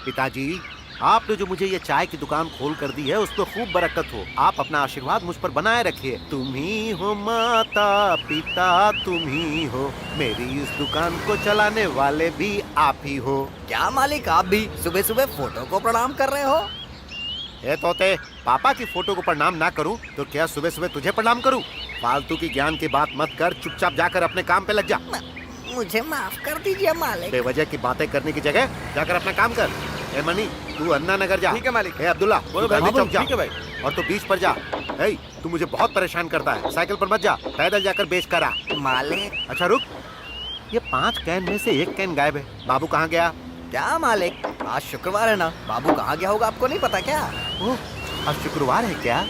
पिताजी, आपने जो मुझे ये चाय की दुकान खोल कर दी है, उस पर खूब बरकत हो। आप अपना आशीर्वाद मुझ पर बनाए रखिए। तुम ही हो माता पिता, तुम ही हो, मेरी इस दुकान को चलाने वाले भी आप ही हो। क्या मालिक, आप भी सुबह सुबह फोटो को प्रणाम कर रहे हो? ए तोते, पापा की फोटो को प्रणाम ना करूं तो क्या सुबह सुबह तुझे प्रणाम करूं? फालतू की ज्ञान की बात मत कर, चुपचाप जाकर अपने काम पे लग जा। मुझे माफ कर दीजिए मालिक। बेवजह की बातें करने की जगह जाकर अपना काम कर। ए मनी, तू अन्ना नगर जा। ठीक है मालिक। ए अब्दुल्ला, बोलो तू गांधी भाई। चौक जा। ठीक है भाई। और तू बीच पर जा। ए, तू मुझे बहुत परेशान करता है। साइकिल पर मत जा, पैदल जाकर बेच कर आ। मालिक। अच्छा रुक, ये 5 कैन में से 1 कैन गायब है। बाबू कहाँ गया? क्या मालिक, आज शुक्रवार है ना, बाबू कहाँ गया होगा आपको नहीं पता क्या? ओह, आज शुक्रवार है क्या?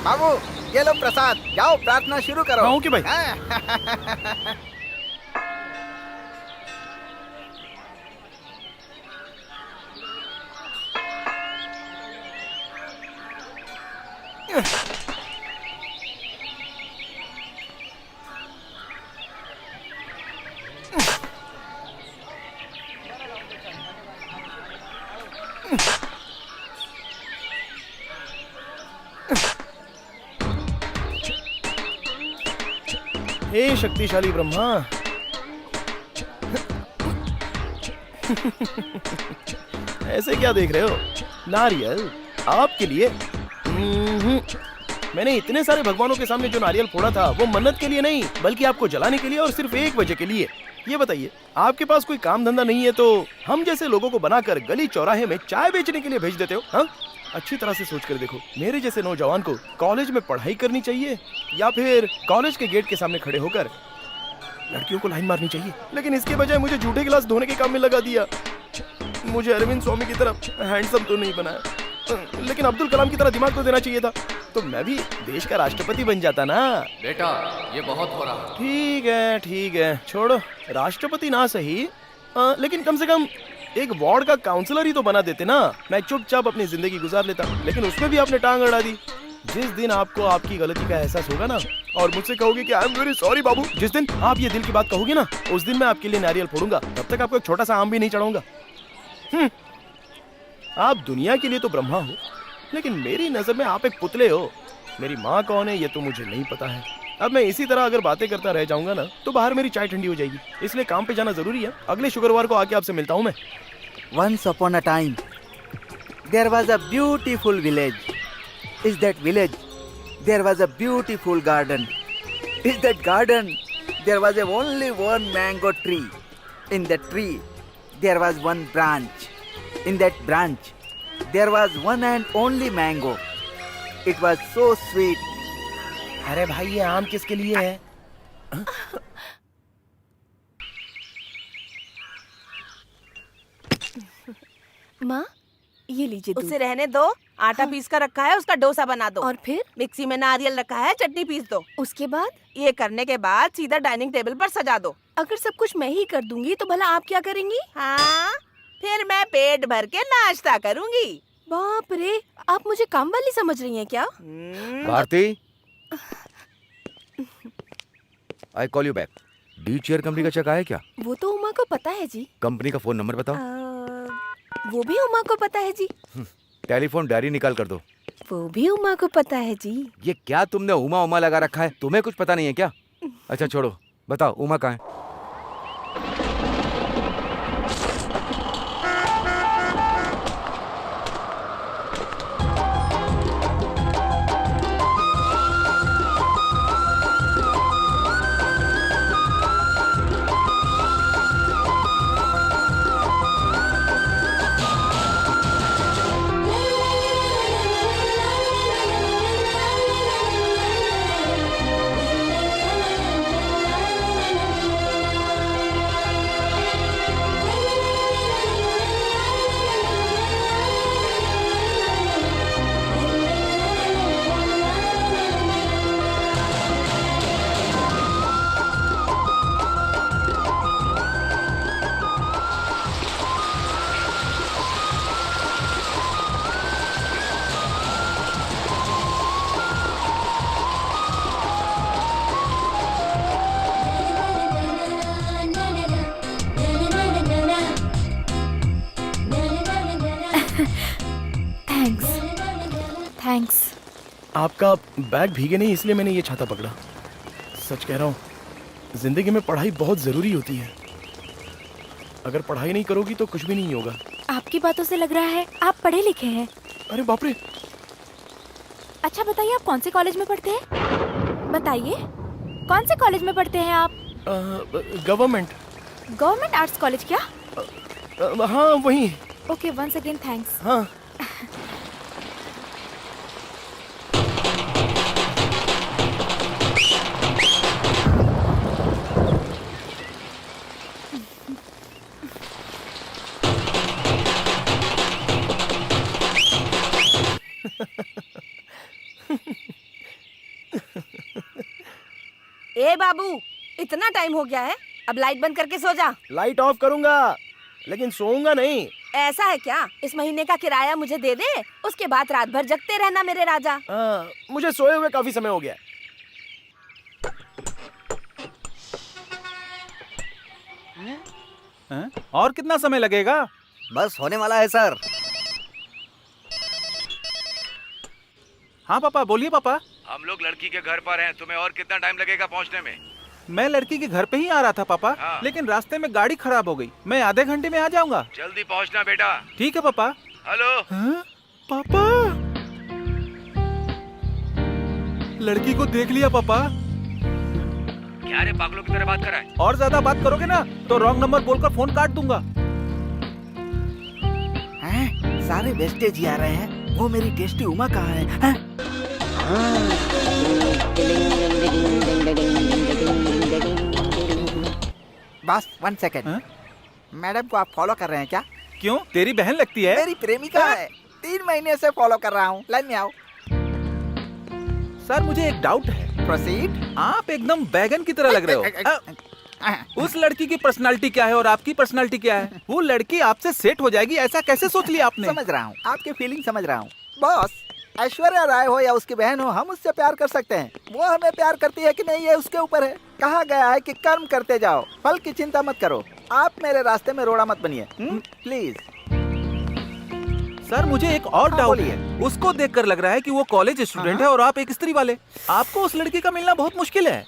बाबू, ये लो प्रसाद, जाओ प्रार्थना शुरू करो। हाँ, ओके भाई। हे शक्तिशाली ब्रह्मा, ऐसे क्या देख रहे हो? नारियल आपके लिए। मैंने इतने सारे भगवानों के सामने जो नारियल फोड़ा था, वो मन्नत के लिए नहीं, बल्कि आपको जलाने के लिए, और सिर्फ एक वजह के लिए। ये बताइए, आपके पास कोई काम धंधा नहीं है तो हम जैसे लोगों को बनाकर गली चौराहे में चाय बेचने के लिए भेज देते हो? हाँ, अच्छी तरह से सोच कर देखो, मेरे जैसे नौजवान को कॉलेज में पढ़ाई करनी चाहिए या फिर कॉलेज के गेट के सामने खड़े होकर लड़कियों को लाइन मारनी चाहिए? लेकिन इसके बजाय मुझे जूठे गिलास धोने के काम में लगा दिया। मुझे अरविंद स्वामी की तरह हैंडसम तो नहीं बनाया, लेकिन अब्दुल कलाम की तरह दिमाग तो देना चाहिए था, तो मैं भी देश का राष्ट्रपति बन जाता ना। बेटा, ये बहुत हो रहा है। ठीक है, छोड़ो, राष्ट्रपति ना सही, लेकिन कम से कम एक वार्ड का काउंसलर ही तो बना देते ना। मैं चुपचाप अपनी जिंदगी गुजार लेता, लेकिन उसमें भी आपने टांग अड़ा दी। जिस दिन आपको आपकी गलती का एहसास होगा ना, और मुझसे कहोगे कि आई एम वेरी सॉरी बाबू, जिस दिन आप ये दिल की बात कहोगे ना, उस दिन मैं आपके लिए नारियल फोड़ूंगा। तब तक आपको एक छोटा सा आम भी नहीं चढ़ाऊंगा। आप दुनिया के लिए तो ब्रह्मा हो, लेकिन मेरी नजर में आप एक पुतले हो। मेरी माँ कौन है ये तो मुझे नहीं पता है। अब मैं इसी तरह अगर बातें करता रह जाऊंगा ना, तो बाहर मेरी चाय ठंडी हो जाएगी, इसलिए काम पे जाना जरूरी है। अगले शुक्रवार को आके आपसे मिलता हूँ मैं। Once upon a time, there was a beautiful village. In that village, there was a beautiful garden. In that garden, there was only one mango tree. In that tree, there was one branch. In that branch, there was one and only mango. It was so sweet. अरे भाई, ये आम किसके लिए है? माँ, ये लीजिए दूध। उसे रहने दो, आटा पीस कर रखा है, उसका डोसा बना दो। और फिर मिक्सी में नारियल रखा है, चटनी पीस दो। उसके बाद? ये करने के बाद सीधा डाइनिंग टेबल पर सजा दो। अगर सब कुछ मैं ही कर दूंगी तो भला आप क्या करेंगी? हाँ, फिर मैं पेट भर के नाश्ता करूंगी। बाप रे, आप मुझे काम वाली समझ रही हैं क्या? Bharati, I call you back. D chair company का चेक आया क्या? वो तो उमा को पता है जी। कंपनी का फोन नंबर बताओ। वो भी उमा को पता है जी। टेलीफोन डायरी निकाल कर दो। वो भी उमा को पता है जी। ये क्या तुमने उमा उमा लगा रखा है? तुम्हें कुछ पता नहीं है क्या? अच्छा छोड़ो, बताओ उमा कहाँ है? थैंक्स। आपका बैग भीगे नहीं इसलिए मैंने ये छाता पकड़ा। सच कह रहा हूँ, जिंदगी में पढ़ाई बहुत जरूरी होती है। अगर पढ़ाई नहीं करोगी तो कुछ भी नहीं होगा। आपकी बातों से लग रहा है आप पढ़े लिखे हैं। अरे बाप रे। अच्छा बताइए, आप कौन से कॉलेज में पढ़ते हैं? बताइए, कौन से कॉलेज में पढ़ते हैं आप? गवर्नमेंट। गवर्नमेंट आर्ट्स कॉलेज क्या? हाँ वही। Okay, once again thanks. हाँ। ए बाबू, इतना टाइम हो गया है, अब लाइट बंद करके सो जा। लाइट ऑफ करूंगा लेकिन सोऊंगा नहीं। ऐसा है क्या? इस महीने का किराया मुझे दे दे, उसके बाद रात भर जगते रहना मेरे राजा। मुझे सोए हुए काफी समय हो गया। और कितना समय लगेगा? बस होने वाला है सर। हाँ पापा, बोलिए पापा। हम लोग लड़की के घर पर हैं, तुम्हें और कितना टाइम लगेगा पहुंचने में? मैं लड़की के घर पे ही आ रहा था पापा। हाँ। लेकिन रास्ते में गाड़ी खराब हो गई। मैं आधे घंटे में आ जाऊंगा। जल्दी पहुंचना बेटा। ठीक है पापा। हेलो। हाँ? पापा, लड़की को देख लिया पापा। क्या रे पागलों की तरह बात कर रहा है? और ज्यादा बात करोगे ना तो रॉन्ग नंबर बोलकर फोन काट दूंगा। हैं? सारे वेस्टेज ही आ रहे हैं। वो मेरी टेस्टी उमा कहाँ है? हैं? बस 1 सेकेंड। हाँ? मैडम को आप फॉलो कर रहे हैं क्या? क्यों, तेरी बहन लगती है? मेरी प्रेमिका है। 3 महीने से फॉलो कर रहा हूँ। लाइन में आओ। सर मुझे एक डाउट है। प्रोसीड। आप एकदम बैगन की तरह लग रहे हो। उस लड़की की पर्सनालिटी क्या है और आपकी पर्सनालिटी क्या है? वो लड़की आपसे सेट हो जाएगी ऐसा कैसे सोच लिया आपने? समझ रहा हूँ, आपकी फीलिंग समझ रहा हूँ। बॉस, ऐश्वर्या राय हो या उसकी बहन हो, हम उससे प्यार कर सकते हैं। वो हमें प्यार करती है कि नहीं ये उसके ऊपर है। कहा गया है कि कर्म करते जाओ, फल की चिंता मत करो। आप मेरे रास्ते में रोड़ा मत बनिए, प्लीज। सर मुझे एक और डाउट है। उसको देखकर लग रहा है कि वो कॉलेज स्टूडेंट है और आप एक स्त्री वाले। आपको उस लड़की का मिलना बहुत मुश्किल है।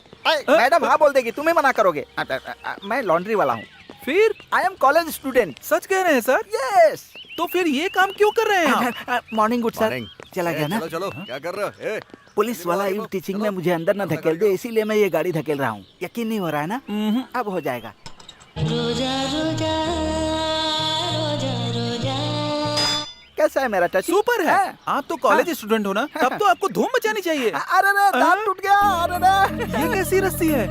मैडम हाँ बोल देगी, तुम्हें मना करोगे? मैं लॉन्ड्री वाला हूँ। फिर आई एम कॉलेज स्टूडेंट। सच कह रहे हैं सर? यस। तो फिर ये काम क्यों कर रहे हैं आप? Morning good sir. चला गया ना? चलो क्या कर रहे हो? पुलिस वाला इव टीचिंग में मुझे अंदर न धकेल दे, इसीलिए मैं ये गाड़ी धकेल रहा हूँ। यकीन नहीं हो रहा है ना? अब हो जाएगा। कैसा है मेरा टच? सुपर है। आप तो कॉलेज स्टूडेंट हो ना, तब तो आपको धूम मचानी चाहिए। अरे रे, दांत टूट गया। अरे रे, ये कैसी रस्सी है?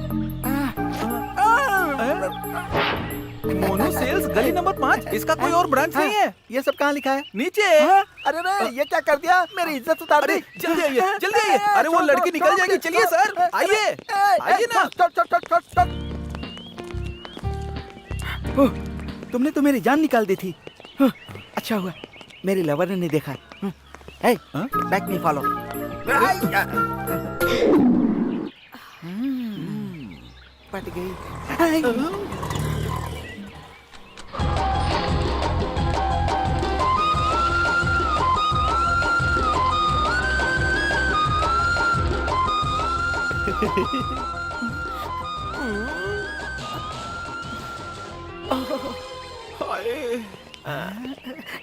मोनू सेल्स गली नंबर 5। इसका कोई और ब्रांच नहीं है? ये सब कहाँ लिखा है? नीचे। अरे रे, ये क्या कर दिया? मेरी इज्जत उतार दी। जल्दी आइए, जल्दी आइए। अरे वो लड़की निकल जाएगी। चलिए सर, आइए आइए ना। तुमने तो मेरी जान निकाल दी थी। अच्छा हुआ मेरी लवर ने नहीं देखा। बैक मी फॉलो। पट गई।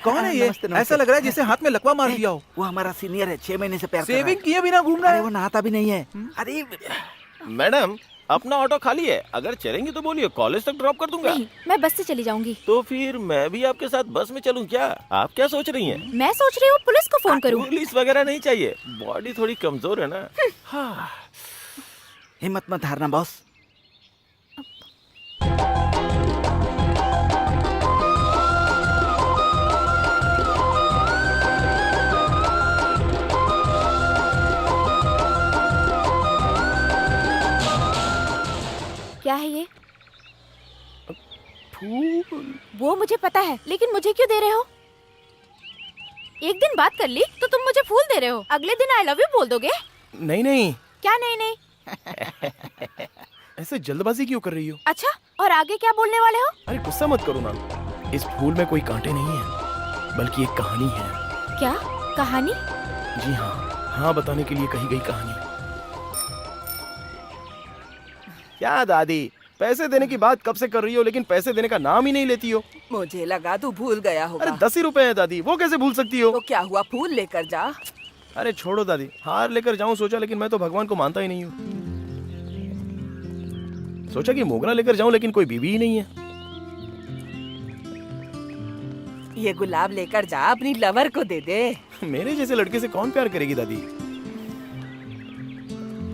कौन है ये? नमस्ते, नमस्ते। ऐसा लग रहा है जैसे हाथ में लकवा मार दिया हो। वो हमारा सीनियर है, 6 महीने से प्यार कर रहा है। सेविंग किए बिना घूम रहा अरे है। वो नहाता भी नहीं है। अरे मैडम, अपना ऑटो खाली है, अगर चलेंगी तो बोलिए, कॉलेज तक ड्रॉप कर दूंगा। नहीं, मैं बस से चली जाऊंगी। तो फिर मैं भी आपके साथ बस में चलूं क्या? आप क्या सोच रही हैं? मैं सोच रही हूँ पुलिस को फोन करूँ। पुलिस वगैरह नहीं चाहिए, बॉडी थोड़ी कमजोर है ना। हाँ। हिम्मत मत हारना बॉस। क्या है ये? फूल। वो मुझे पता है, लेकिन मुझे क्यों दे रहे हो? एक दिन बात कर ली तो तुम मुझे फूल दे रहे हो, अगले दिन आई लव यू बोल दोगे? नहीं नहीं, क्या नहीं नहीं? ऐसे जल्दबाजी क्यों कर रही हो? अच्छा, और आगे क्या बोलने वाले हो? अरे गुस्सा मत करो ना, इस फूल में कोई कांटे नहीं है, बल्कि एक कहानी है। क्या कहानी? जी हाँ, हाँ बताने के लिए कही गई कहानी। क्या दादी, पैसे देने की बात कब से कर रही हो, लेकिन पैसे देने का नाम ही नहीं लेती हो। मुझे लगा तू भूल गया अरे होगा। 10 ही रुपए है दादी, वो कैसे भूल सकती हो। तो क्या हुआ, फूल लेकर जा। अरे छोड़ो दादी, हार लेकर जाऊं सोचा, लेकिन मैं तो भगवान को मानता ही नहीं हूँ। सोचा कि मोगरा लेकर जाऊं, लेकिन कोई बीवी ही नहीं है। ये गुलाब लेकर जा, अपनी लवर को दे दे। मेरे जैसे लड़के से कौन प्यार करेगी दादी।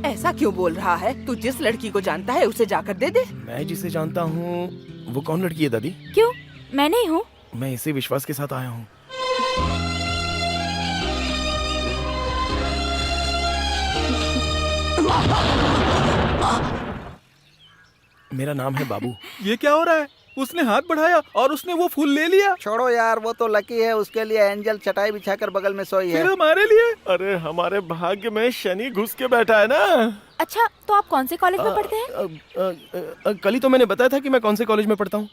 ऐसा क्यों बोल रहा है? तू जिस लड़की को जानता है उसे जाकर दे दे। मैं जिसे जानता हूँ वो कौन लड़की है दादी? क्यों, मैं नहीं हूँ। मैं इसी विश्वास के साथ आया हूँ। मेरा नाम है बाबू। ये क्या हो रहा है? उसने हाथ बढ़ाया और उसने वो फूल ले लिया। छोड़ो यार, वो तो लकी है, उसके लिए एंजल चटाई बिछाकर बगल में सोई है। फिर हमारे लिए? अरे हमारे भाग्य में शनि घुस के बैठा है ना। अच्छा, तो आप कौन से कॉलेज में पढ़ते हैं? कल ही तो मैंने बताया था कि मैं कौन से कॉलेज में पढ़ता हूँ।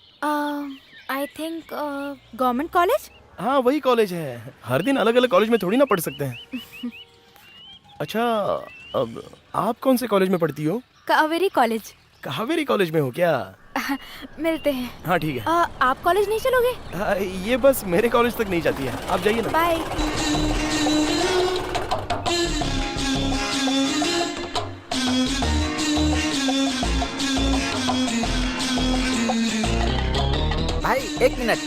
I think government college. हाँ वही कॉलेज है। हर दिन अलग अलग कॉलेज में थोड़ी ना पढ़ सकते हैं। अच्छा, अब आप कौन से कॉलेज में पढ़ती हो? कावेरी कॉलेज। कावेरी कॉलेज में हो क्या? मिलते हैं। हाँ ठीक है। आप कॉलेज नहीं चलोगे? ये बस मेरे कॉलेज तक नहीं जाती है, आप जाइए ना। बाय। भाई एक मिनट।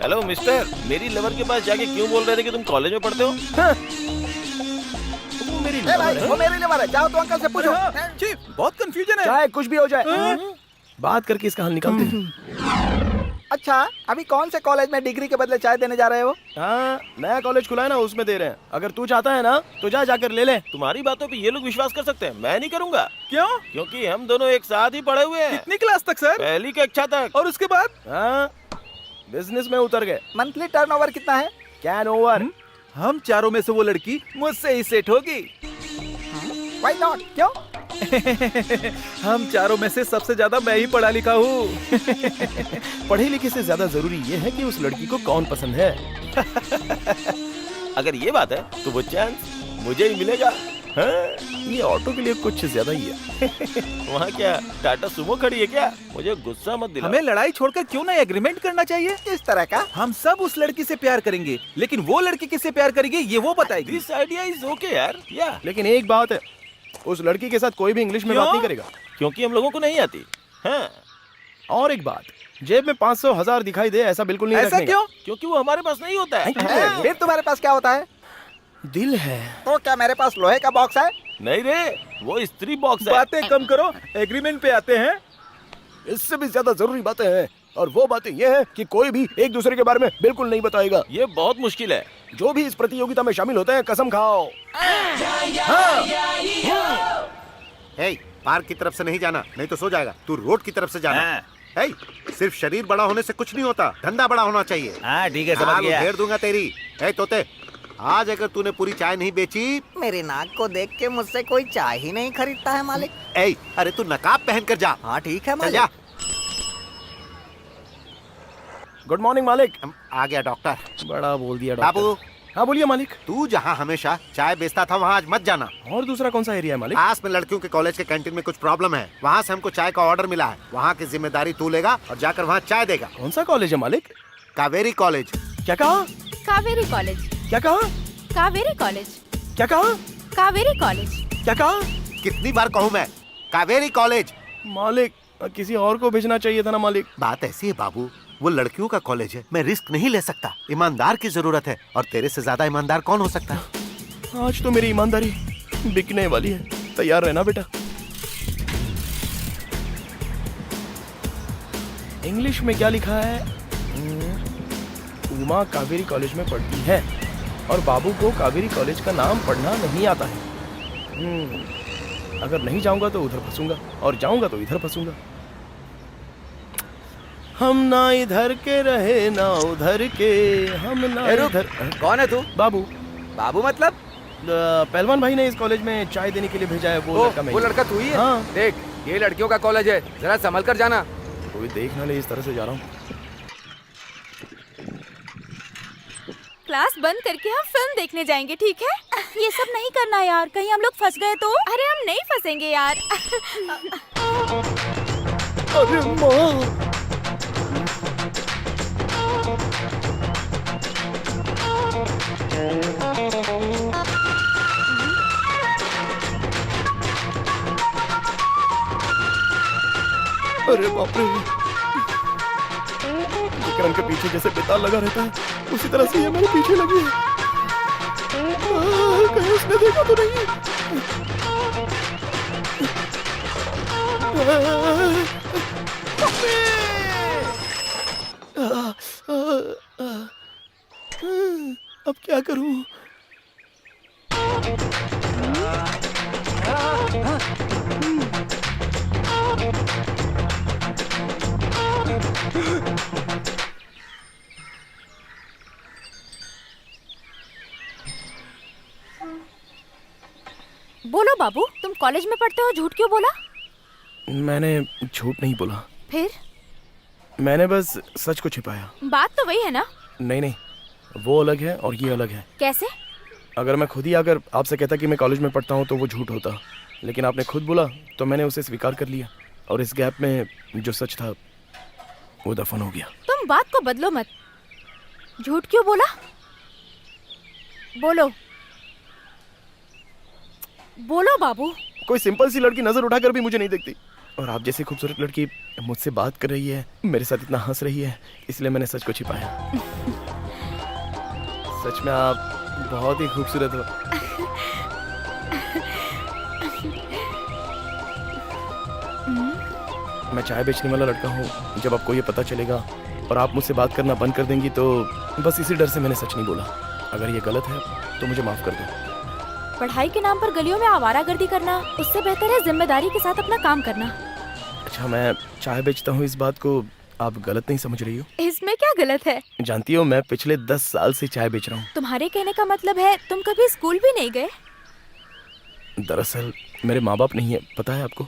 हेलो मिस्टर, मेरी लवर के पास जाके क्यों बोल रहे थे कि तुम कॉलेज में पढ़ते हो? हाँ। वो मेरी ए भाई, वो मेरे लिए मारा, जाओ तो अंकल से पूछो। चीफ, बहुत कंफ्यूजन है। चाहे कुछ भी हो जाए, बात करके इसका हल निकालते हैं। अच्छा, अभी कौन से कॉलेज में डिग्री के बदले चाय देने जा रहे हो? हाँ, नया कॉलेज खुला है ना, उसमें दे रहे हैं। अगर तू चाहता है ना तो जा जाकर ले ले। तुम्हारी बातों पे ये लोग विश्वास कर सकते हैं, मैं नहीं करूंगा। क्यों? क्योंकि हम दोनों एक साथ ही पढ़े हुए हैं। कितनी क्लास तक सर? पहली कक्षा तक। और उसके बाद? हाँ, बिजनेस में उतर गए। मंथली टर्नओवर कितना है? Can over. हम चारों में से वो लड़की मुझसे ही सेट होगी। Why not? क्यों? हम चारों में से सबसे ज्यादा मैं ही पढ़ा लिखा हूँ। पढ़े लिखे से ज्यादा जरूरी ये है कि उस लड़की को कौन पसंद है। अगर ये बात है तो वो चांस मुझे ही मिलेगा। हाँ, ये ऑटो के लिए कुछ ज्यादा ही है। वहाँ क्या टाटा सुमो खड़ी है क्या? मुझे गुस्सा मत दिलाओ। हमें लड़ाई छोड़कर क्यों ना एग्रीमेंट करना चाहिए? किस तरह का? हम सब उस लड़की से प्यार करेंगे, लेकिन वो लड़की किससे प्यार करेगी ये वो बताएगी। दिस आइडिया इज ओके यार। या लेकिन एक बात है, उस लड़की के साथ कोई भी इंग्लिश में क्यों? बात नहीं करेगा, क्योंकि हम लोगों को नहीं आती। हाँ। और एक बात, जेब में 500 1000 दिखाई दे ऐसा बिल्कुल नहीं ऐसा रखने का। क्यों? क्योंकि वो हमारे पास नहीं होता है। फिर तुम्हारे पास क्या होता है? दिल है। तो क्या मेरे पास लोहे का बॉक्स है? नहीं रे, वो स्त्री बॉक्स है। बातें कम करो, एग्रीमेंट पे आते हैं। इससे भी ज्यादा जरूरी बातें हैं, और वो बातें ये है कि कोई भी एक दूसरे के बारे में बिल्कुल नहीं बताएगा। ये बहुत मुश्किल है। जो भी इस प्रतियोगिता में शामिल होते हैं कसम खाओ। हे, पार्क की तरफ से नहीं जाना, नहीं तो सो जाएगा। तू रोड की तरफ से जाना। हे, सिर्फ शरीर बड़ा होने से कुछ नहीं होता, धंधा बड़ा होना चाहिए। हाँ ठीक है, समझ आग गया। उधेड़ दूंगा तेरी। हे तोते, आज अगर तूने पूरी चाय नहीं बेची। मेरी नाक को देख के मुझसे कोई चाय ही नहीं खरीदता है मालिक। ए, अरे तू नकाब पहन कर जा। हाँ ठीक है चल मालिक। जा। गुड मॉर्निंग मालिक। आ गया डॉक्टर। बड़ा बोल दिया डॉक्टर। बाबू, हाँ बोलिए मालिक। तू जहाँ हमेशा चाय बेचता था वहाँ आज मत जाना। और दूसरा कौन सा एरिया है मालिक? पास में लड़कियों के कॉलेज के कैंटीन में कुछ प्रॉब्लम है, वहाँ से हमको चाय का ऑर्डर मिला है। वहाँ की जिम्मेदारी तू लेगा और जाकर वहाँ चाय देगा। कौन सा कॉलेज है मालिक? कावेरी कॉलेज। क्या कहा? कावेरी कॉलेज। क्या कहा? कावेरी कॉलेज। क्या कहा? कावेरी कॉलेज। क्या कहा? कितनी बार कहूँ मैं, कावेरी कॉलेज। मालिक, किसी और को भेजना चाहिए था ना मालिक। बात ऐसी है बाबू, वो लड़कियों का कॉलेज है, मैं रिस्क नहीं ले सकता। ईमानदार की जरूरत है, और तेरे से ज्यादा ईमानदार कौन हो सकता है? आज तो मेरी ईमानदारी बिकने वाली है, तैयार रहना बेटा। इंग्लिश में क्या लिखा है? उमा कावेरी कॉलेज में पढ़ती है और बाबू को कावेरी कॉलेज का नाम पढ़ना नहीं आता है। अगर नहीं जाऊंगा तो उधर फंसूंगा, और जाऊंगा तो इधर फंसूंगा। हम ना इधर के रहे ना उधर के, हम ना इधर। कौन है तू? बाबू। बाबू मतलब? पहलवान भाई ने इस कॉलेज में चाय देने के लिए भेजा है। वो लड़का मैं। वो लड़का तू ही है? हाँ। देख, ये लड़कियों का कॉलेज है, जरा संभल कर जाना। कोई देख ना ले, इस तरह से जा रहा हूँ। क्लास बंद करके हम फिल्म देखने जाएंगे, ठीक है? ये सब नहीं करना यार, कहीं हम लोग फंस गए तो। अरे हम नहीं फंसेंगे यार। अरे माँ, अरे बाप रे, विक्रम के पीछे जैसे बेताल लगा रहता है उसी तरह से ये मेरे पीछे लगी है। कहीं उसने देखा तो नहीं? अब क्या करूं? बोलो बाबू, तुम कॉलेज में पढ़ते हो, झूठ क्यों बोला? मैंने झूठ नहीं बोला, फिर? मैंने बस सच को छिपाया। बात तो वही है ना? नहीं नहीं, वो अलग है और ये अलग है। कैसे? अगर मैं खुद ही आकर आपसे कहता कि मैं कॉलेज में पढ़ता हूँ तो वो झूठ होता, लेकिन आपने खुद बोला तो मैंने उसे स्वीकार कर लिया, और इस गैप में जो सच था वो दफन हो गया। तुम बात को बदलो मत। झूठ क्यों बोला? बोलो बोलो बाबू। कोई सिंपल सी लड़की नजर उठाकर भी मुझे नहीं देखती, और आप जैसी खूबसूरत लड़की मुझसे बात कर रही है, मेरे साथ इतना हंस रही है, इसलिए मैंने सच को छिपाया। सच में आप बहुत ही खूबसूरत हो। मैं चाय बेचने वाला लड़का हूँ। जब आपको ये पता चलेगा और आप मुझसे बात करना बंद कर देंगी तो बस इसी डर से मैंने सच नहीं बोला। अगर ये गलत है तो मुझे माफ कर दो। पढ़ाई के नाम पर गलियों में आवारागर्दी करना उससे बेहतर है जिम्मेदारी के साथ अपना काम करना। अच्छा, मैं चाय बेचता हूँ, इस बात को आप गलत नहीं समझ रही हो? इसमें क्या गलत है? जानती हो, मैं पिछले 10 साल से चाय बेच रहा हूँ। तुम्हारे कहने का मतलब है तुम कभी स्कूल भी नहीं गए? दरअसल मेरे माँ बाप नहीं है, पता है आपको?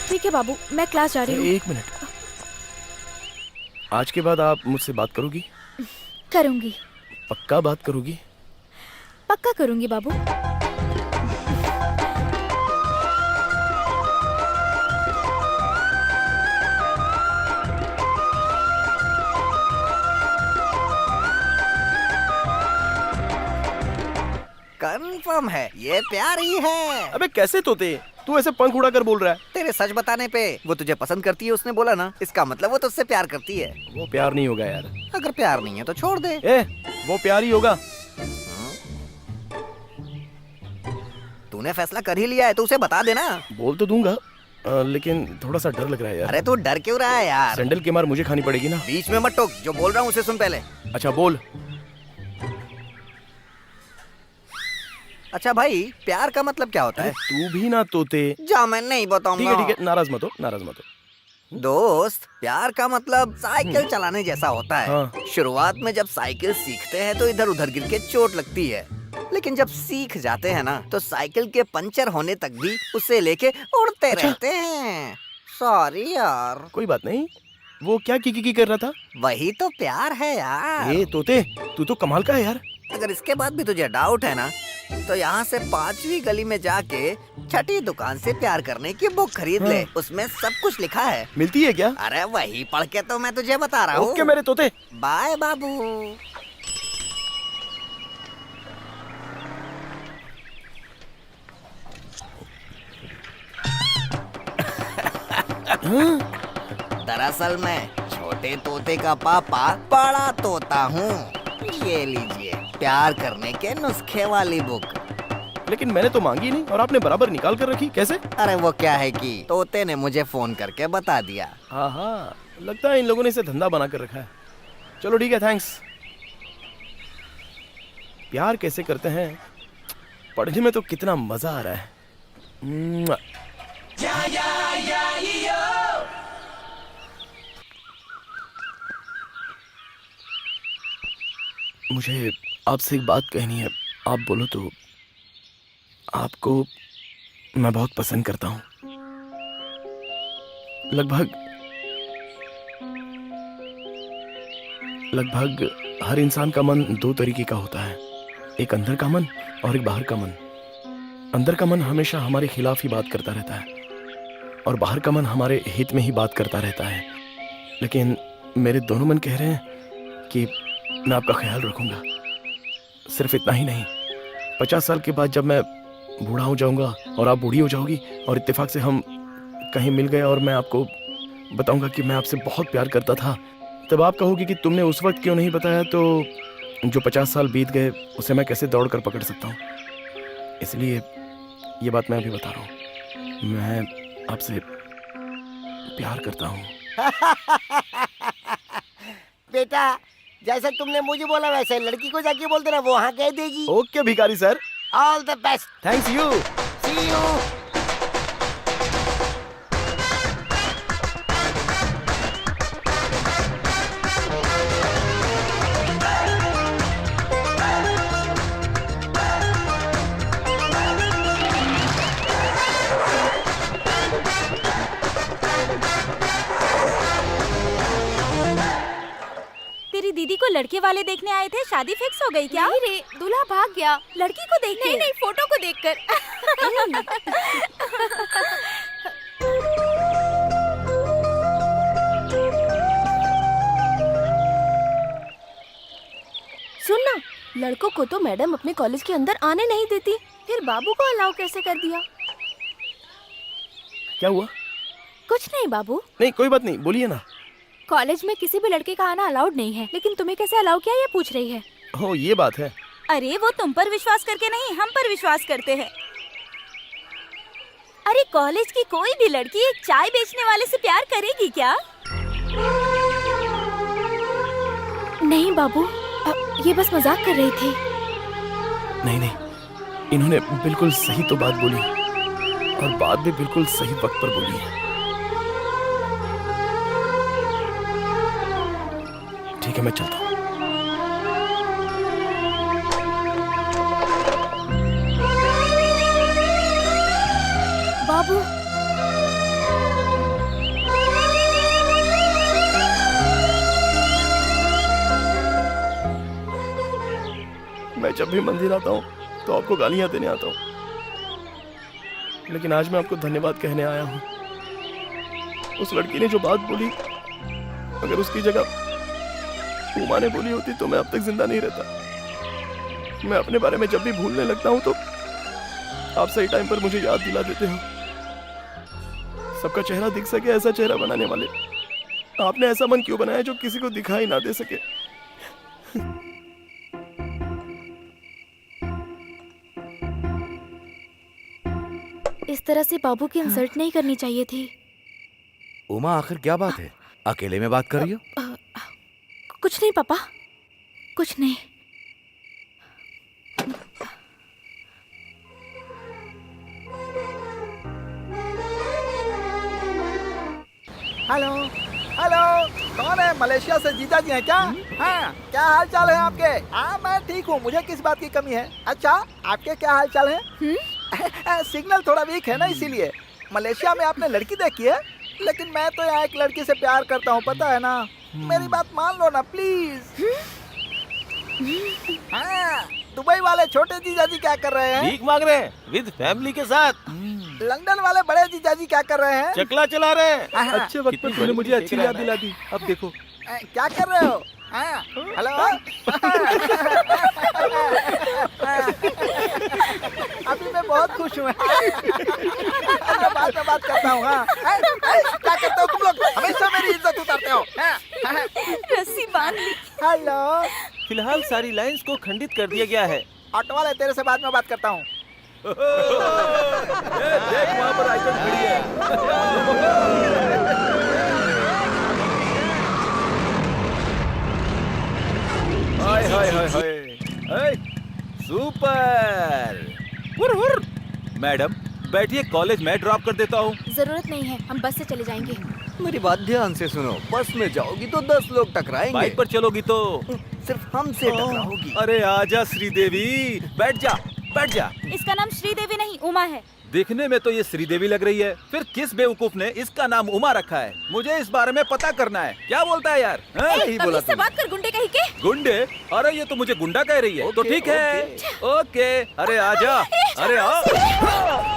ठीक है बाबू, मैं क्लास जा रही हूँ। एक मिनट, आज के बाद आप मुझसे बात करोगी? करूँगी। पक्का बात करोगी? पक्का करूँगी बाबू। कंफर्म है, ये प्यार ही है। अबे कैसे तोते, तू ऐसे पंख उड़ा कर बोल रहा है? तेरे सच बताने पे वो तुझे पसंद करती है, उसने बोला ना, इसका मतलब वो तुझसे प्यार करती है। वो प्यार नहीं होगा यार। अगर प्यार नहीं है तो छोड़ दे। वो प्यार ही होगा। तूने फैसला कर ही लिया है तो उसे बता देना। बोल तो दूंगा, लेकिन थोड़ा सा डर लग रहा है यार। अरे तू डर क्यों रहा है यार? सैंडल की मार मुझे खानी पड़ेगी ना। बीच में मत टोक, जो बोल रहा हूँ उसे सुन पहले। अच्छा बोल। अच्छा भाई, प्यार का मतलब क्या होता है? तू भी ना तोते। जा, मैं नहीं बताऊंगा। ठीक है, नाराज मत हो, नाराज मत हो। दोस्त, प्यार का मतलब साइकिल चलाने जैसा होता है। हाँ। शुरुआत में जब साइकिल सीखते हैं तो इधर उधर गिर के चोट लगती है, लेकिन जब सीख जाते हैं ना तो साइकिल के पंचर होने तक भी उसे लेके उड़ते रहते हैं। सॉरी यार। कोई बात नहीं। वो क्या की कर रहा था? वही तो प्यार है यार। ए तोते, तू तो कमाल का है यार। अगर इसके बाद भी तुझे डाउट है ना तो यहाँ से 5वीं गली में जाके 6ठी दुकान से प्यार करने की बुक खरीद ले। उसमें सब कुछ लिखा है। मिलती है क्या? अरे वही पढ़ के तो मैं तुझे बता रहा हूँ। ओके मेरे तोते। बाय बाबू। दरअसल मैं छोटे तोते का पापा बड़ा तोता हूँ। ये लीजिए, प्यार करने के नुस्खे वाली बुक। लेकिन मैंने तो मांगी नहीं और आपने बराबर निकाल कर रखी, कैसे? अरे वो क्या है कि तोते ने मुझे फोन करके बता दिया। हाँ, लगता है इन लोगों ने इसे धंधा बना कर रखा है। चलो ठीक है, थैंक्स। प्यार कैसे करते हैं पढ़ने में तो कितना मजा आ रहा है। मुझे आपसे एक बात कहनी है, आप बोलो तो। आपको मैं बहुत पसंद करता हूँ। लगभग हर इंसान का मन दो तरीके का होता है, एक अंदर का मन और एक बाहर का मन। अंदर का मन हमेशा हमारे खिलाफ ही बात करता रहता है और बाहर का मन हमारे हित में ही बात करता रहता है। लेकिन मेरे दोनों मन कह रहे हैं कि मैं आपका ख्याल रखूंगा। सिर्फ इतना ही नहीं, 50 साल के बाद जब मैं बूढ़ा हो जाऊंगा और आप बूढ़ी हो जाओगी और इत्तेफाक से हम कहीं मिल गए और मैं आपको बताऊंगा कि मैं आपसे बहुत प्यार करता था, तब आप कहोगे कि तुमने उस वक्त क्यों नहीं बताया, तो जो 50 साल बीत गए उसे मैं कैसे दौड़ कर पकड़ सकता हूँ। इसलिए ये बात मैं अभी बता रहा हूँ, मैं आपसे प्यार करता हूँ। बेटा, जैसा तुमने मुझे बोला वैसे लड़की को जाके बोल देना, वो वहाँ कह देगी। Okay Bhikhari sir, all the best. Thanks you. See you. तेरी दीदी को लड़के वाले देखने आए थे, शादी फिक्स हो गई क्या? नहीं रे, दूल्हा भाग गया। लड़की को देख के? नहीं नहीं, फोटो को देखकर। सुन ना, लड़कों को तो मैडम अपने कॉलेज के अंदर आने नहीं देती, फिर बाबू को अलाउ कैसे कर दिया? क्या हुआ? कुछ नहीं बाबू, नहीं कोई बात नहीं, बोलिए ना। कॉलेज में किसी भी लड़के का आना अलाउड नहीं है, लेकिन तुम्हें कैसे अलाउ किया ये पूछ रही है। हो ये बात है। अरे वो तुम पर विश्वास करके नहीं, हम पर विश्वास करते हैं। अरे कॉलेज की कोई भी लड़की एक चाय बेचने वाले से प्यार करेगी क्या? नहीं बाबू, ये बस मजाक कर रही थी। नहीं नहीं, इन्होंने बिल्कुल सही तो बात बोली और बात भी बिल्कुल सही वक्त पर बोली है। ठीक है, मैं चलता हूँ। बाबू, मैं जब भी मंदिर आता हूँ तो आपको गालियां देने आता हूँ, लेकिन आज मैं आपको धन्यवाद कहने आया हूँ। उस लड़की ने जो बात बोली, अगर उसकी जगह उमा ने बोली होती तो मैं अब तक जिंदा नहीं रहता। मैं अपने बारे में जब भी भूलने लगता हूँ तो आप सही टाइम पर मुझे याद दिला देते हो। सबका चेहरा दिख सके ऐसा चेहरा बनाने वाले आपने ऐसा मन क्यों बनाया जो किसी को दिखाई ना दे सके? इस तरह से बाबू की इंसल्ट नहीं करनी चाहिए थी। उमा, आखिर क्या बात है? अकेले में बात कर रही हो? कुछ नहीं पापा, कुछ नहीं। हेलो हेलो, कौन है? मलेशिया से जीजा जी हैं क्या? हाँ, क्या हाल चाल है आपके? हाँ मैं ठीक हूँ, मुझे किस बात की कमी है? अच्छा, आपके क्या हाल चाल है? सिग्नल थोड़ा वीक है ना, इसीलिए। मलेशिया में आपने लड़की देखी है? लेकिन मैं तो यहाँ एक लड़की से प्यार करता हूँ, पता है ना। मेरी बात मान लो ना प्लीज। हाँ, दुबई वाले छोटे जीजा जी क्या कर रहे हैं? भीख मांग रहे हैं विद फैमिली के साथ। लंदन वाले बड़े जीजा जी क्या कर रहे हैं? चकला चला रहे हैं। अच्छे वक्त पर तूने मुझे अच्छी याद दिला दी। अब देखो क्या कर रहे हो? हेलो। अभी मैं बहुत खुश हूँ। बात करता हूँ। क्या करते हो तुम लोग? हमेशा मेरी इज्जत उतारते हो। रस्सी बांध ली। हेलो। फिलहाल सारी लाइंस को खंडित कर दिया गया है। ऑटो वाले, तेरे से बाद में बात करता हूँ। देख वहाँ पर आइटम खड़ी है। हाय हाय हाय हाय, सुपर। हुर हुर। मैडम बैठिए, कॉलेज मैं ड्रॉप कर देता हूँ। जरूरत नहीं है, हम बस से चले जाएंगे। मेरी बात ध्यान से सुनो, बस में जाओगी तो 10 लोग टकराएंगे। बाइक पर चलोगी तो सिर्फ हमसे टकराओगी। अरे आजा श्रीदेवी, बैठ जा बैठ जा। इसका नाम श्रीदेवी नहीं उमा है। देखने में तो ये श्रीदेवी लग रही है, फिर किस बेवकूफ ने इसका नाम उमा रखा है? मुझे इस बारे में पता करना है। क्या बोलता है यार? हाँ? ए, तमीज से बात कर गुंडे कहीं के। गुंडे? अरे ये तो मुझे गुंडा कह रही है। तो ठीक है, ओके। अरे आजा, अरे आ।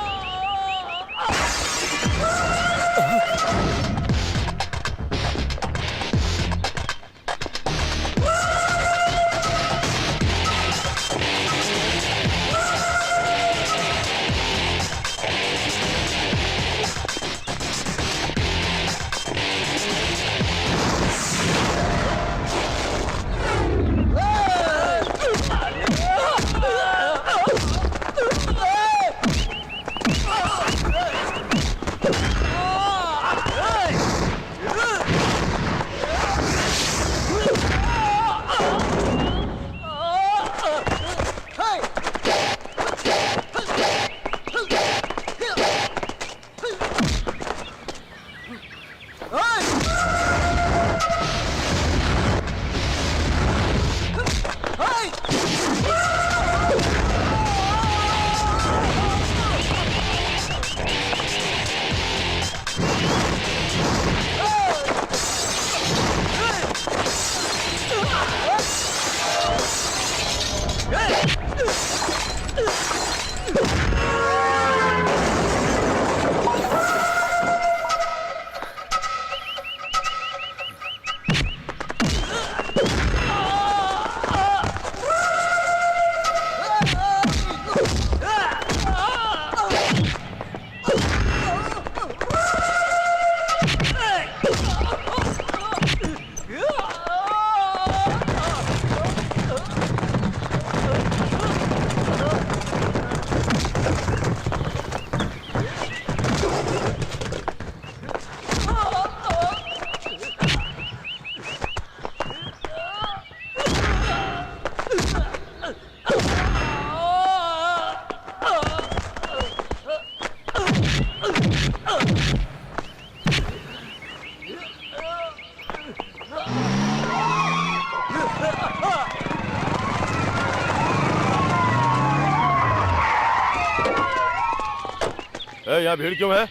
यहाँ भीड़ क्यों है?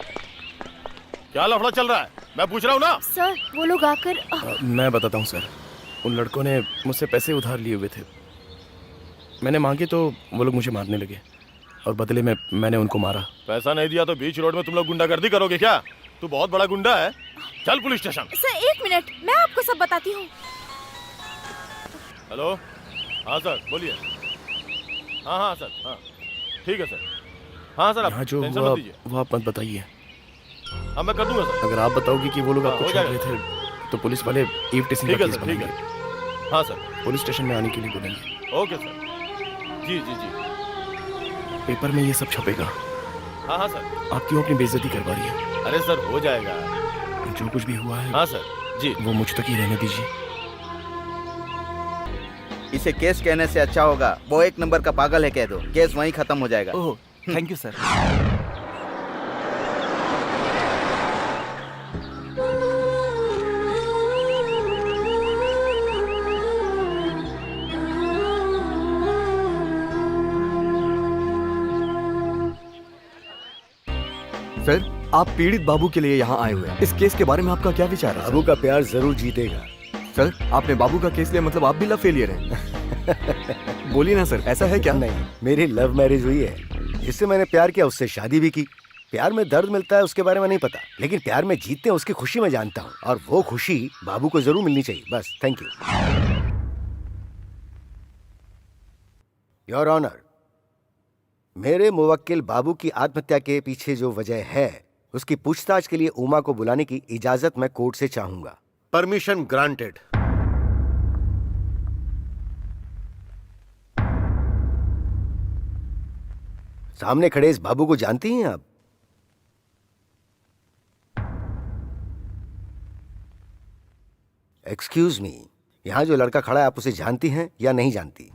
क्या लफड़ा चल रहा है? मैं पूछ रहा हूँ ना। सर वो लोग आकर मैं बताता हूँ सर। उन लड़कों ने मुझसे पैसे उधार लिए हुए थे। मैंने मांगे तो वो लोग मुझे मारने लगे और बदले में मैंने उनको मारा। पैसा नहीं दिया तो बीच रोड में तुम लोग गुंडागर्दी करोगे क्या? तू बहुत बड़ा गुंडा है। चल पुलिस स्टेशन। सर एक मिनट, मैं आपको सब बताती हूँ। हेलो, हाँ सर बोलिए। हाँ हाँ सर, हाँ ठीक है सर। हाँ सर, यहाँ आप जो टेंशन हुआ मत लीजिए। वो आप मत बताइए। हाँ मैं कर दूंगा सर। अगर आप बताओगे कि वो लोग आपको हो छेड़ जाएगा। रहे थे तो पुलिस वाले ईवटीजिंग ठीक का है केस सर, ठीक बनाएंगे। है। हाँ सर, पुलिस स्टेशन में आने के लिए बोलेंगे। Okay sir. जी जी जी। पेपर में ये सब छपेगा। हाँ हाँ सर। आप क्यों अपनी बेइज्जती करवा रही है? अरे सर हो जाएगा। जो कुछ भी हुआ है हाँ सर जी। वो मुझ तक ही रहने दीजिए। इसे केस कहने से अच्छा होगा वो एक नंबर का पागल है कह दो, केस वहीं खत्म हो जाएगा। Oh thank you sir. Sir आप पीड़ित बाबू के लिए यहाँ आए हुए हैं। इस केस के बारे में आपका क्या विचार है? बाबू का प्यार जरूर जीतेगा। सर आपने बाबू का केस लिया मतलब आप भी लव फेलियर हैं। बोलिए ना सर, ऐसा है क्या? नहीं, मेरी लव मैरिज हुई है। जिससे मैंने प्यार किया उससे शादी भी की। प्यार में दर्द मिलता है उसके बारे में नहीं पता, लेकिन प्यार में जीतते हैं उसकी खुशी मैं जानता हूँ, और वो खुशी बाबू को जरूर मिलनी चाहिए। बस थैंक यू योर ऑनर। मेरे मुवक्किल बाबू की आत्महत्या के पीछे जो वजह है उसकी पूछताछ के लिए उमा को बुलाने की इजाजत मैं कोर्ट से चाहूंगा। Permission granted. सामने खड़े इस बाबू को जानती हैं आप? एक्सक्यूज मी, यहां जो लड़का खड़ा है आप उसे जानती हैं या नहीं जानती?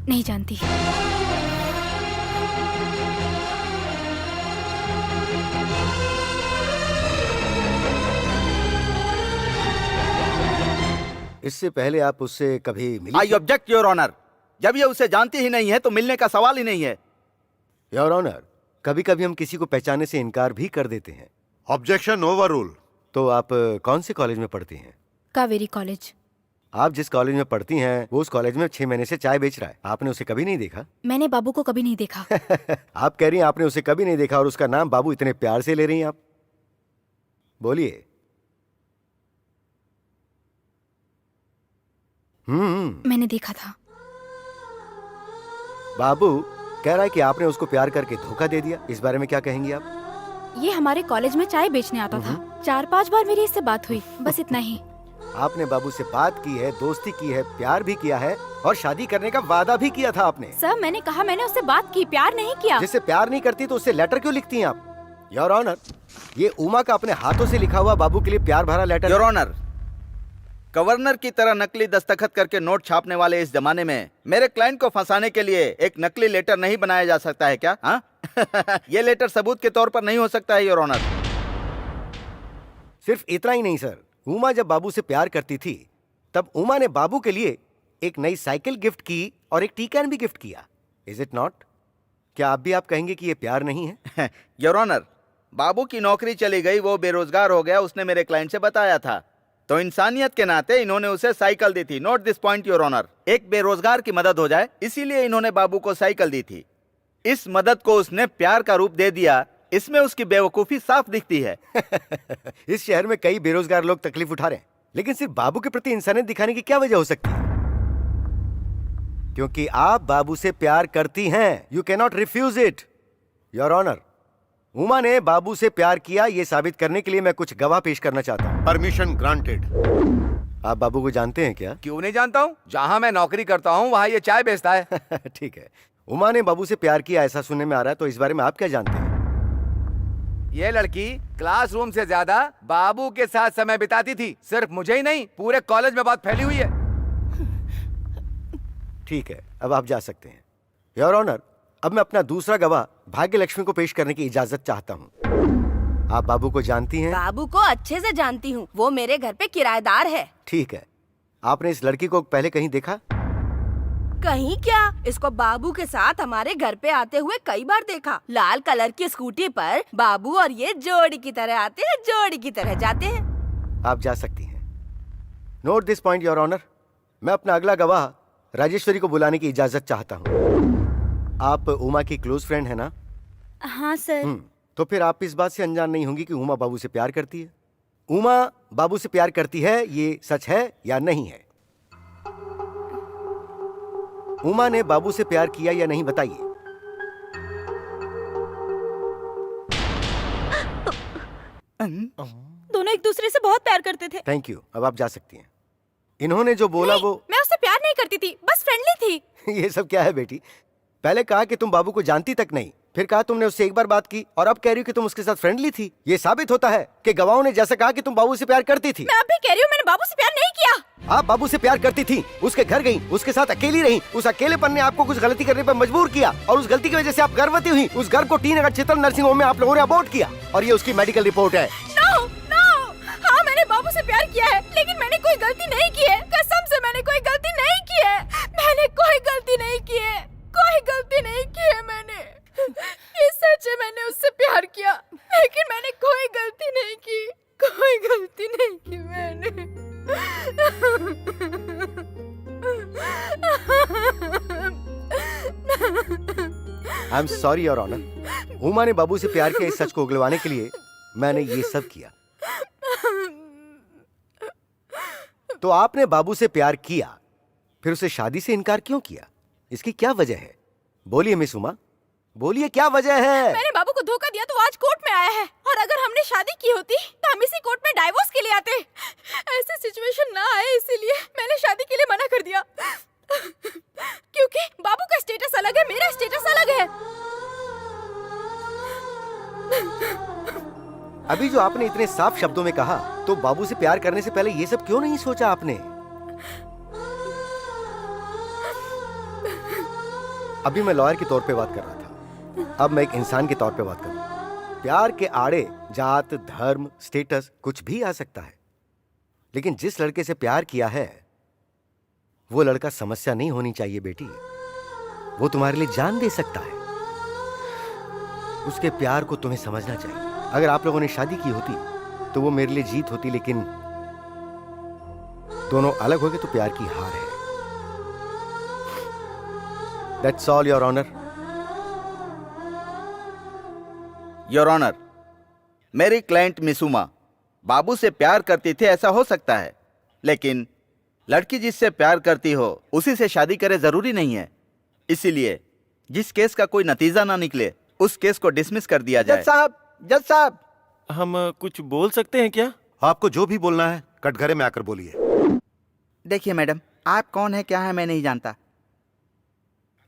नहीं जानती। इससे पहले आप उससे कभी मिली? I object your honour. जब ये उसे जानती ही नहीं है तो मिलने का सवाल ही नहीं है। योर ऑनर, कभी कभी हम किसी को पहचानने से इनकार भी कर देते हैं। Objection over rule. तो आप कौन से कॉलेज में पढ़ती हैं? कावेरी कॉलेज। आप जिस कॉलेज में पढ़ती हैं वो उस कॉलेज में 6 महीने से चाय बेच रहा है। आपने उसे कभी नहीं देखा? मैंने बाबू को कभी नहीं देखा। आप कह रही हैं आपने उसे कभी नहीं देखा और उसका नाम बाबू इतने प्यार से ले रही हैं आप? बोलिए। मैंने देखा था। बाबू कह रहा है कि आपने उसको प्यार करके धोखा दे दिया। इस बारे में क्या कहेंगी आप? ये हमारे कॉलेज में चाय बेचने आता था। 4-5 बार मेरी इससे बात हुई, बस इतना ही। आपने बाबू से बात की है, दोस्ती की है, प्यार भी किया है और शादी करने का वादा भी किया था आपने। सर मैंने कहा मैंने उससे बात की, प्यार नहीं किया। जिससे प्यार नहीं करती तो उससे लेटर क्यों लिखती हैं आप? योर ऑनर, ये उमा का अपने हाथों से लिखा हुआ बाबू के लिए प्यार भरा लेटर। योर ऑनर, गवर्नर की तरह नकली दस्तखत करके नोट छापने वाले इस जमाने में मेरे क्लाइंट को फंसाने के लिए एक नकली लेटर नहीं बनाया जा सकता है क्या? हाँ? ये लेटर सबूत के तौर पर नहीं हो सकता है योर ऑनर। सिर्फ इतना ही नहीं सर, उमा जब बाबू से प्यार करती थी तब उमा ने बाबू के लिए एक नई साइकिल गिफ्ट की और एक टी कैन भी गिफ्ट किया। Is it not? क्या आप कहेंगे कि ये प्यार नहीं है? योर ऑनर, बाबू की नौकरी चली गई, वो बेरोजगार हो गया, उसने मेरे क्लाइंट से बताया था, तो इंसानियत के नाते इन्होंने उसे साइकिल दी थी। Note this point your honour. एक बेरोजगार की मदद हो जाए इसीलिए इन्होंने बाबू को साइकिल दी थी। इस मदद को उसने प्यार का रूप दे दिया, इसमें उसकी बेवकूफी साफ दिखती है। इस शहर में कई बेरोजगार लोग तकलीफ उठा रहे हैं, लेकिन सिर्फ बाबू के प्रति इंसानियत दिखाने की क्या वजह हो सकती है? क्योंकि आप बाबू से प्यार करती हैं। You can not refuse it your honour. Uma ने बाबू से प्यार किया, ये साबित करने के लिए मैं कुछ गवाह पेश करना चाहता हूँ। Permission granted. आप बाबू को जानते हैं क्या? क्यों नहीं जानता हूँ, जहाँ मैं नौकरी करता हूँ वहाँ ये चाय बेचता है। ठीक है, उमा ने बाबू से प्यार किया ऐसा सुनने में आ रहा है, तो इस बारे में आप क्या जानते हैं? ये लड़की क्लासरूम से ज्यादा बाबू के साथ समय बिताती थी। सिर्फ मुझे ही नहीं, पूरे कॉलेज में बात फैली हुई है। ठीक है, अब आप जा सकते हैं। योर ऑनर, अब मैं अपना दूसरा गवाह भाग्य लक्ष्मी को पेश करने की इजाजत चाहता हूँ। आप बाबू को जानती हैं? बाबू को अच्छे से जानती हूँ, वो मेरे घर पे किराएदार है। ठीक है, आपने इस लड़की को पहले कहीं देखा? कहीं क्या, इसको बाबू के साथ हमारे घर पे आते हुए कई बार देखा। लाल कलर की स्कूटी पर बाबू और ये जोड़ी की तरह आते हैं, जोड़ी की तरह जाते हैं। आप जा सकती हैं। Note this point your honour. मैं अपना अगला गवाह राजेश्वरी को बुलाने की इजाजत चाहता हूँ। आप उमा की क्लोज फ्रेंड है ना? हाँ सर। तो फिर आप इस बात से अनजान नहीं होंगी कि उमा बाबू से प्यार करती है। उमा बाबू से प्यार करती है, ये सच है या नहीं है? उमा ने बाबू से प्यार किया या नहीं, बताइए। दोनों एक दूसरे से बहुत प्यार करते थे। थैंक यू, अब आप जा सकती हैं। इन्होंने जो बोला वो मैं उससे प्यार नहीं करती थी, बस फ्रेंडली थी। ये सब क्या है बेटी? पहले कहा कि तुम बाबू को जानती तक नहीं, फिर कहा तुमने उससे एक बार बात की और अब कह रही हो कि तुम उसके साथ फ्रेंडली थी। ये साबित होता है कि गवाहों ने जैसा कहा कि तुम बाबू से प्यार करती थी। मैं अब भी कह रही हूँ, मैंने बाबू से प्यार नहीं किया। आप बाबू से प्यार करती थी, उसके घर गई, उसके साथ अकेली रही। उस अकेलेपन ने आपको कुछ गलती करने पर मजबूर किया और उस गलती की वजह से आप गर्भवती हुई। उस गर्भ को टी नगर चितल नर्सिंग होम में आप लोगों ने अबॉर्ट किया और ये उसकी मेडिकल रिपोर्ट है। नो नो, हाँ मैंने बाबू से प्यार किया है, लेकिन मैंने कोई गलती नहीं की है। कसम से मैंने कोई गलती नहीं की है। मैंने कोई गलती नहीं की है, कोई गलती नहीं की है मैंने। ये सच है, मैंने उससे प्यार किया, लेकिन मैंने कोई गलती नहीं की, कोई गलती नहीं की मैंने। I am sorry your honour. Uma ने बाबू से प्यार किया, इस सच को उगलवाने के लिए मैंने ये सब किया। तो आपने बाबू से प्यार किया, फिर उसे शादी से इनकार क्यों किया? इसकी क्या वजह है? बोलिए मिस उमा, बोलिए क्या वजह है? मैंने बाबू को धोखा दिया तो आज कोर्ट में आया है, और अगर हमने शादी की होती तो हम इसी कोर्ट में डाइवोर्स के लिए आते। ऐसी सिचुएशन ना आए इसीलिए मैंने शादी के लिए मना कर दिया, क्योंकि बाबू का स्टेटस अलग है, मेरा स्टेटस अलग है। अभी जो आपने इतने साफ शब्दों में कहा, तो बाबू से प्यार करने से पहले ये सब क्यों नहीं सोचा आपने? अभी मैं लॉयर के तौर पे बात कर रहा था, अब मैं एक इंसान के तौर पे बात करूं। प्यार के आड़े जात, धर्म, स्टेटस कुछ भी आ सकता है, लेकिन जिस लड़के से प्यार किया है वो लड़का समस्या नहीं होनी चाहिए बेटी। वो तुम्हारे लिए जान दे सकता है। उसके प्यार को तुम्हें समझना चाहिए। अगर आप लोगों ने शादी की होती तो वो मेरे लिए जीत होती, लेकिन दोनों अलग हो गए तो प्यार की हार है। That's all, Your Honor. Your honour, मेरी क्लाइंट मिसुमा बाबू से प्यार करती थी, ऐसा हो सकता है, लेकिन लड़की जिससे प्यार करती हो उसी से शादी करे जरूरी नहीं है। इसीलिए जिस केस का कोई नतीजा ना निकले उस केस को डिसमिस कर दिया जाए। जज साहब, हम कुछ बोल सकते हैं क्या? आपको जो भी बोलना है कटघरे में आकर बोलिए। देखिए मैडम, आप कौन है क्या है मैं नहीं जानता,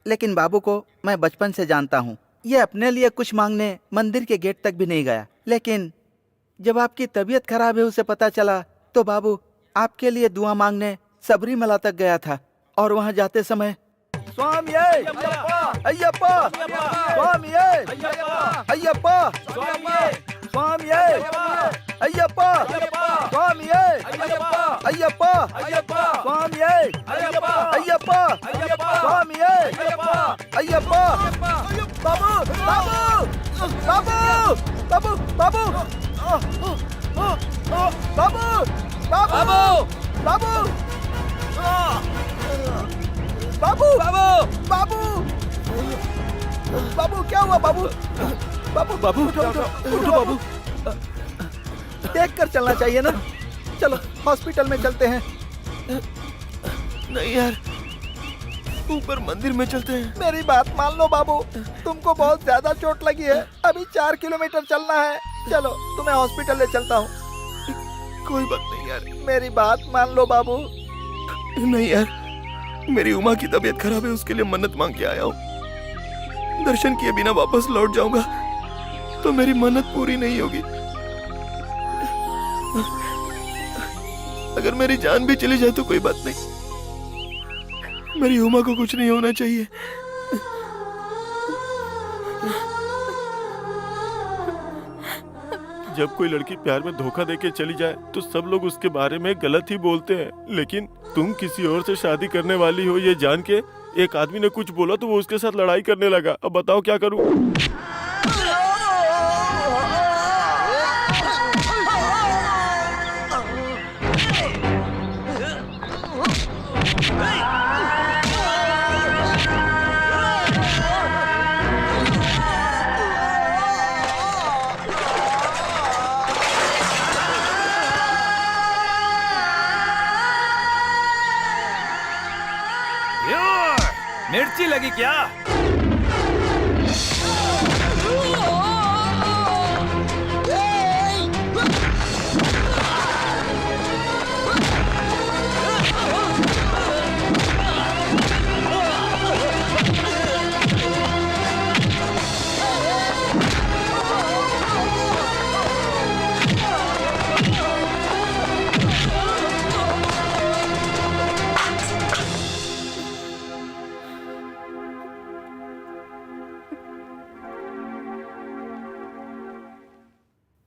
लेकिन बाबू को मैं बचपन से जानता हूँ। ये अपने लिए कुछ मांगने मंदिर के गेट तक भी नहीं गया, लेकिन जब आपकी तबीयत खराब है उसे पता चला तो बाबू आपके लिए दुआ मांगने सबरीमला तक गया था। और वहाँ जाते समय स्वामी अय्यप्पा अय्यप्पा स्वामी अय्यप्पा स्वामी अय्यप्पा स्वामी अय्यप्पा स्वामी अय्यप्पा स्वामी अय्यप्पा। बाबू बाबू बाबू बाबू बाबू बाबू बाबू बाबू बाबू बाबू बाबू क्या हुआ बाबू? बाबू बाबू उठो बाबू, देख कर चलना चाहिए ना। चलो हॉस्पिटल में चलते हैं। नहीं यार, ऊपर मंदिर में चलते हैं। मेरी बात मान लो बाबू, तुमको बहुत ज्यादा चोट लगी है, अभी 4 किलोमीटर चलना है। चलो तुम्हें हॉस्पिटल ले चलता हूँ। कोई बात नहीं यार। मेरी बात मान लो बाबू। नहीं यार, मेरी उमा की तबीयत खराब है, उसके लिए मन्नत मांग के आया हूँ। दर्शन किए बिना वापस लौट जाऊंगा तो मेरी मन्नत पूरी नहीं होगी। अगर मेरी जान भी चली जाए तो कोई बात नहीं, मेरी उमा को कुछ नहीं होना चाहिए। जब कोई लड़की प्यार में धोखा देके चली जाए तो सब लोग उसके बारे में गलत ही बोलते हैं, लेकिन तुम किसी और से शादी करने वाली हो ये जान के एक आदमी ने कुछ बोला तो वो उसके साथ लड़ाई करने लगा। अब बताओ क्या करूं? मिर्ची लगी क्या?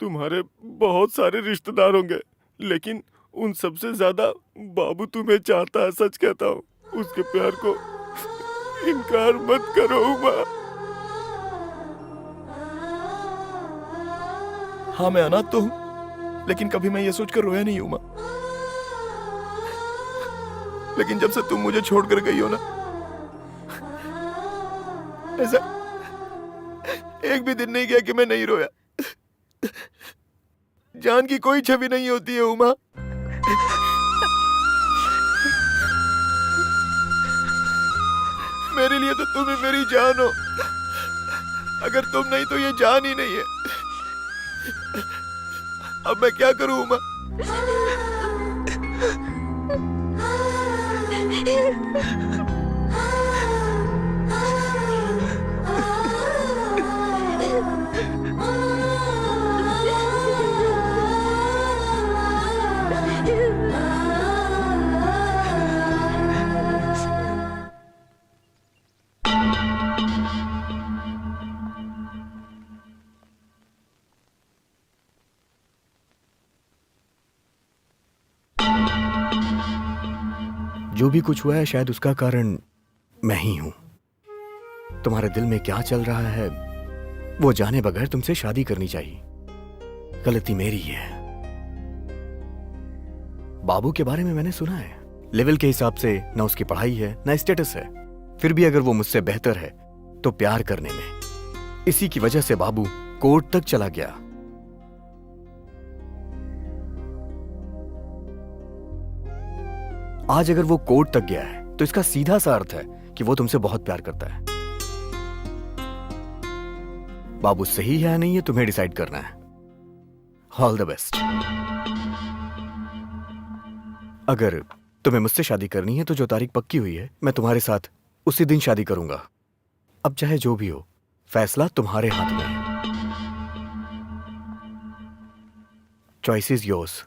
तुम्हारे बहुत सारे रिश्तेदार होंगे, लेकिन उन सबसे ज्यादा बाबू तुम्हें चाहता है। सच कहता हूँ, उसके प्यार को इनकार मत करो उमा। हाँ मैं अनाथ तो हूँ, लेकिन कभी मैं ये सोचकर रोया नहीं उमा। लेकिन जब से तुम मुझे छोड़कर गई हो ना, ऐसा एक भी दिन नहीं गया कि मैं नहीं रोया। जान की कोई छवि नहीं होती है उमा। मेरे लिए तो तुम ही मेरी जान हो। अगर तुम नहीं तो ये जान ही नहीं है। अब मैं क्या करूं उमा? जो भी कुछ हुआ है शायद उसका कारण मैं ही हूं। तुम्हारे दिल में क्या चल रहा है वो जाने बगैर तुमसे शादी करनी चाहिए। गलती मेरी है। बाबू के बारे में मैंने सुना है, लेवल के हिसाब से ना उसकी पढ़ाई है ना स्टेटस है, फिर भी अगर वो मुझसे बेहतर है तो प्यार करने में। इसी की वजह से बाबू कोर्ट तक चला गया। आज अगर वो कोर्ट तक गया है तो इसका सीधा सा अर्थ है कि वो तुमसे बहुत प्यार करता है। बाबू सही है या नहीं है तुम्हें डिसाइड करना है। All the best. अगर तुम्हें मुझसे शादी करनी है तो जो तारीख पक्की हुई है मैं तुम्हारे साथ उसी दिन शादी करूंगा। अब चाहे जो भी हो, फैसला तुम्हारे हाथ में है। Choice is yours.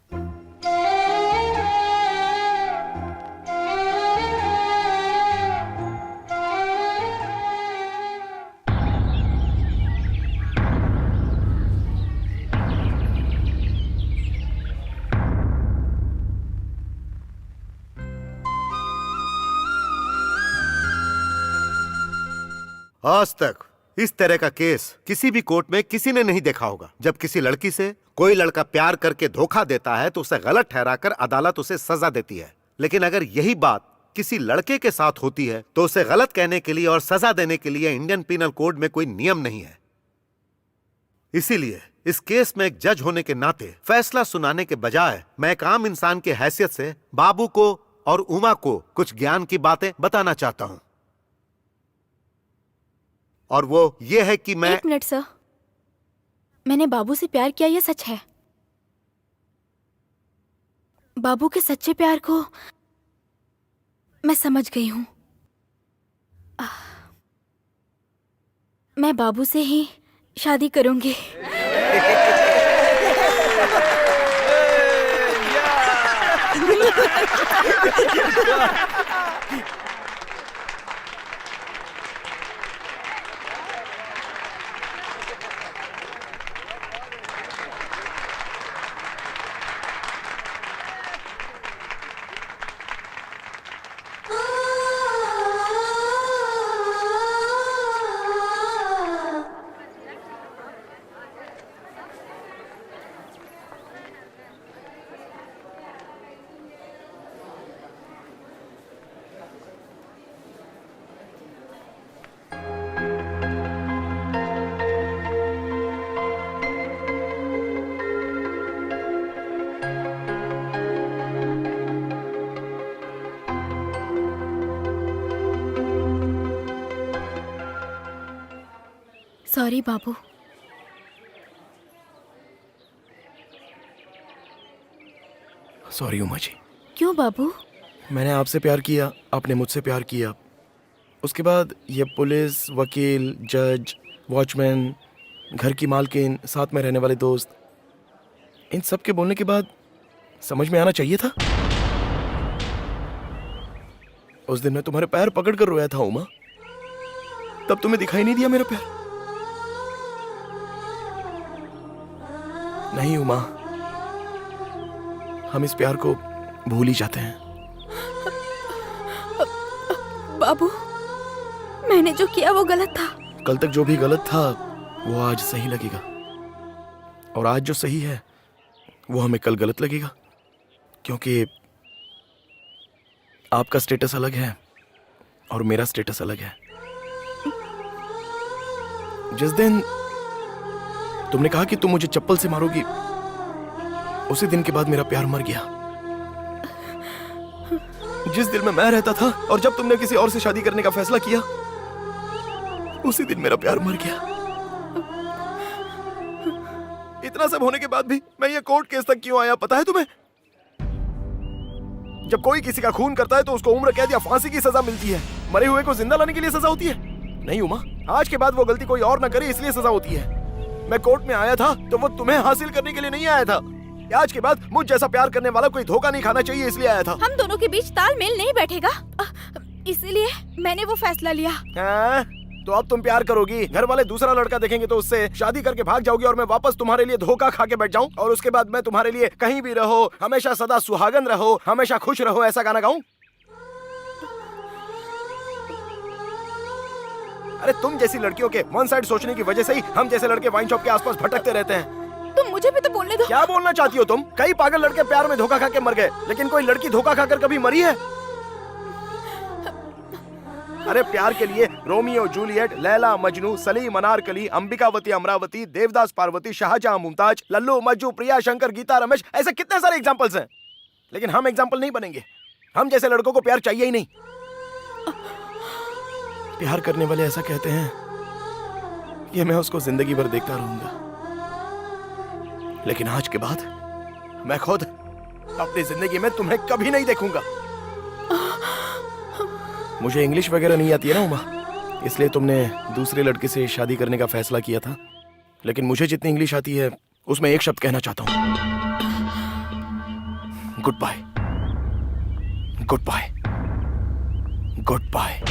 आज तक इस तरह का केस किसी भी कोर्ट में किसी ने नहीं देखा होगा। जब किसी लड़की से कोई लड़का प्यार करके धोखा देता है तो उसे गलत ठहराकर अदालत उसे सजा देती है, लेकिन अगर यही बात किसी लड़के के साथ होती है तो उसे गलत कहने के लिए और सजा देने के लिए इंडियन पिनल कोड में कोई नियम नहीं है। इसीलिए इस केस में एक जज होने के नाते फैसला सुनाने के बजाय मैं एक आम इंसान की हैसियत से बाबू को और उमा को कुछ ज्ञान की बातें बताना चाहता हूं। और वो ये है कि मैं। एक मिनट सर, मैंने बाबू से प्यार किया, ये सच है। बाबू के सच्चे प्यार को मैं समझ गई हूं। मैं बाबू से ही शादी करूंगी। सॉरी बाबू। सॉरी उमा जी। क्यों बाबू? मैंने आपसे प्यार किया, आपने मुझसे प्यार किया। उसके बाद ये पुलिस, वकील, जज, वॉचमैन, घर की मालकिन, साथ में रहने वाले दोस्त, इन सब के बोलने के बाद समझ में आना चाहिए था। उस दिन मैं तुम्हारे पैर पकड़ कर रोया था उमा, तब तुम्हें दिखाई नहीं दिया मेरा प्यार? नहीं उमा, हम इस प्यार को भूल ही जाते हैं। बाबू, मैंने जो किया वो गलत था। कल तक जो भी गलत था वो आज सही लगेगा, और आज जो सही है वो हमें कल गलत लगेगा, क्योंकि आपका स्टेटस अलग है और मेरा स्टेटस अलग है। जिस दिन तुमने कहा कि तुम मुझे चप्पल से मारोगी, उसी दिन के बाद मेरा प्यार मर गया। जिस दिल में मैं रहता था और जब तुमने किसी और से शादी करने का फैसला किया, उसी दिन मेरा प्यार मर गया। इतना सब होने के बाद भी मैं ये कोर्ट केस तक क्यों आया पता है तुम्हें? जब कोई किसी का खून करता है तो उसको उम्र कैद या फांसी की सजा मिलती है, मरे हुए को जिंदा लाने के लिए सजा होती है। नहीं उमा, आज के बाद वो गलती कोई और ना करे इसलिए सजा होती है। मैं कोर्ट में आया था तो वो तुम्हें हासिल करने के लिए नहीं आया था। आज के बाद मुझ जैसा प्यार करने वाला कोई धोखा नहीं खाना चाहिए इसलिए आया था। हम दोनों के बीच तालमेल नहीं बैठेगा, इसलिए मैंने वो फैसला लिया। तो अब तुम प्यार करोगी, घर वाले दूसरा लड़का देखेंगे तो उससे शादी करके भाग जाओगी और मैं वापस तुम्हारे लिए धोखा खा के बैठ जाऊं, और उसके बाद मैं तुम्हारे लिए कहीं भी रहो, हमेशा सदा सुहागन रहो, हमेशा खुश रहो, ऐसा गाना गाऊं? अरे तुम जैसी लड़कियों के वन साइड सोचने की वजह से ही हम जैसे लड़के वाइन शॉप के आसपास भटकते रहते हैं। तुम मुझे भी तो बोलने दो। क्या बोलना चाहती हो तुम? कई पागल लड़के प्यार में धोखा खा के मर गए, लेकिन कोई लड़की धोखा खाकर कभी मरी है? अरे प्यार के लिए रोमियो जूलियट, लैला मजनू, सलीम अनारकली, अंबिकावती अमरावती, देवदास पार्वती, शाहजहां मुमताज, लल्लू मज्जू, प्रिया शंकर, गीता रमेश, ऐसे कितने सारे एग्जांपल्स हैं। लेकिन हम एग्जांपल नहीं बनेंगे। हम जैसे लड़कों को प्यार चाहिए ही नहीं। प्यार करने वाले ऐसा कहते हैं कि मैं उसको जिंदगी भर देखता रहूंगा, लेकिन आज के बाद मैं खुद अपनी जिंदगी में तुम्हें कभी नहीं देखूंगा। मुझे इंग्लिश वगैरह नहीं आती है ना उमा, इसलिए तुमने दूसरे लड़के से शादी करने का फैसला किया था। लेकिन मुझे जितनी इंग्लिश आती है उसमें एक शब्द कहना चाहता हूं, goodbye, goodbye, good bye.